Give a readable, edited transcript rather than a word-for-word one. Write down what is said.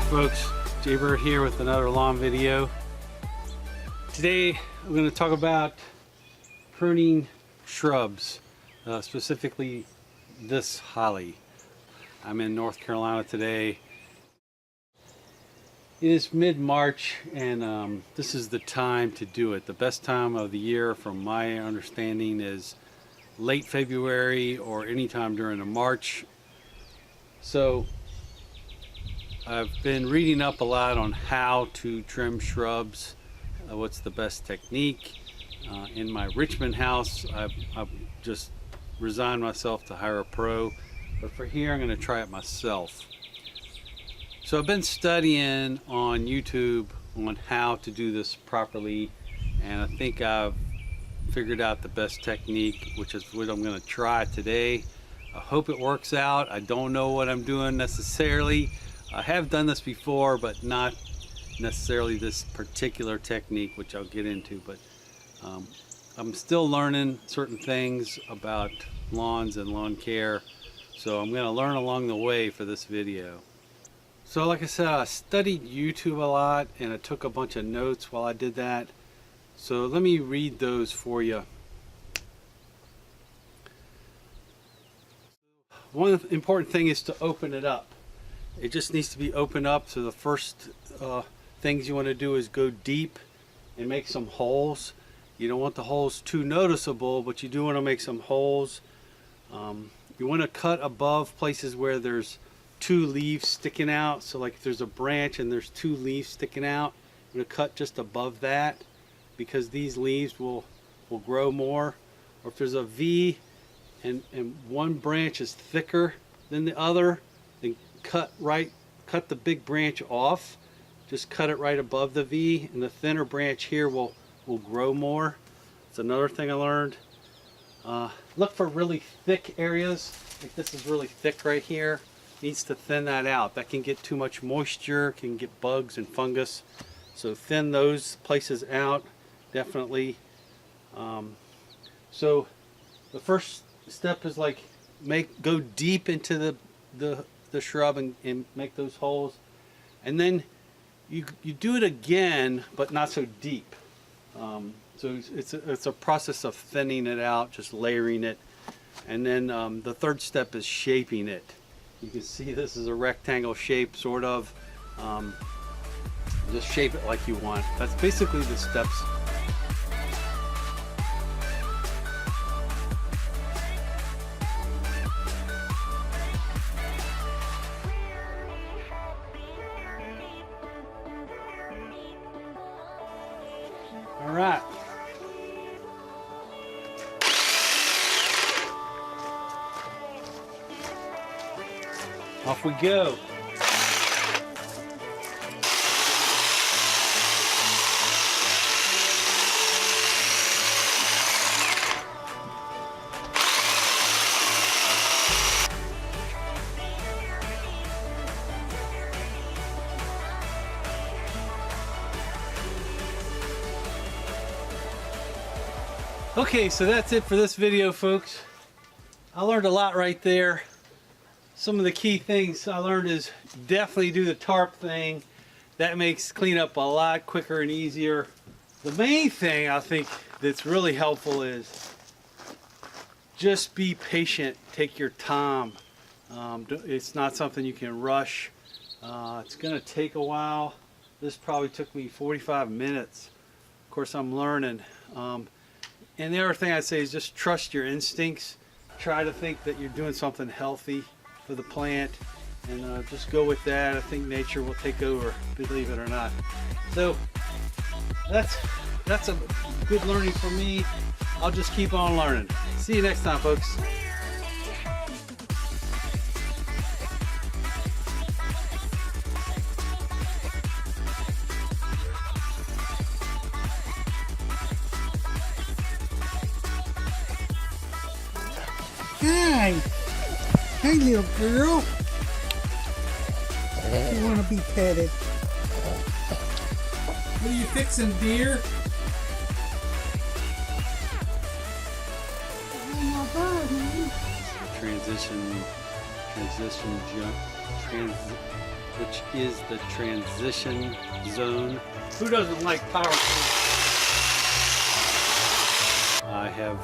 folks, Jaybird here with another lawn video. Today I'm going to talk about pruning shrubs, specifically this holly. I'm in North Carolina today. It is mid-March and this is the time to do it. The best time of the year from my understanding is late February or anytime during the March. So I've been reading up a lot on how to trim shrubs, what's the best technique. In my Richmond house, I've just resigned myself to hire a pro, but for here I'm going to try it myself. So I've been studying on YouTube on how to do this properly, and I think I've figured out the best technique, which is what I'm going to try today. I hope it works out. I don't know what I'm doing necessarily. I have done this before, but not necessarily this particular technique, which I'll get into, but I'm still learning certain things about lawns and lawn care, so I'm going to learn along the way for this video. So like I said, I studied YouTube a lot and I took a bunch of notes while I did that, so let me read those for you. One important thing is to open it up. It just needs to be opened up. So the first things you want to do is go deep and make some holes. You don't want the holes too noticeable, but you do want to make some holes. You want to cut above places where there's two leaves sticking out. So like if there's a branch and there's two leaves sticking out, you're going to cut just above that, because these leaves will grow more. Or if there's a V and one branch is thicker than the other, then cut the big branch off. Just cut it right above the V, and the thinner branch here will grow more. It's another thing I learned. Look for really thick areas. Like this is really thick right here. Needs to thin that out. That can get too much moisture, can get bugs and fungus. So thin those places out, definitely. So the first step is like go deep into the shrub and make those holes, and then you do it again, but not so deep. So it's a process of thinning it out, just layering it, and then the third step is shaping it. You can see this is a rectangle shape, sort of. Just shape it like you want. That's basically the steps. All right. Off we go. Okay, so that's it for this video, folks. I learned a lot right there. Some of the key things I learned is definitely do the tarp thing. That makes cleanup a lot quicker and easier. The main thing I think that's really helpful is just be patient. Take your time. It's not something you can rush. It's gonna take a while. This probably took me 45 minutes. Of course, I'm learning. And the other thing I'd say is just trust your instincts. Try to think that you're doing something healthy for the plant, and just go with that. I think nature will take over, believe it or not. So that's a good learning for me. I'll just keep on learning. See you next time, folks. Hi. Hey, little girl. You want to be petted? What are you fixing, dear? transition jump, which is the transition zone. Who doesn't like power tools? I have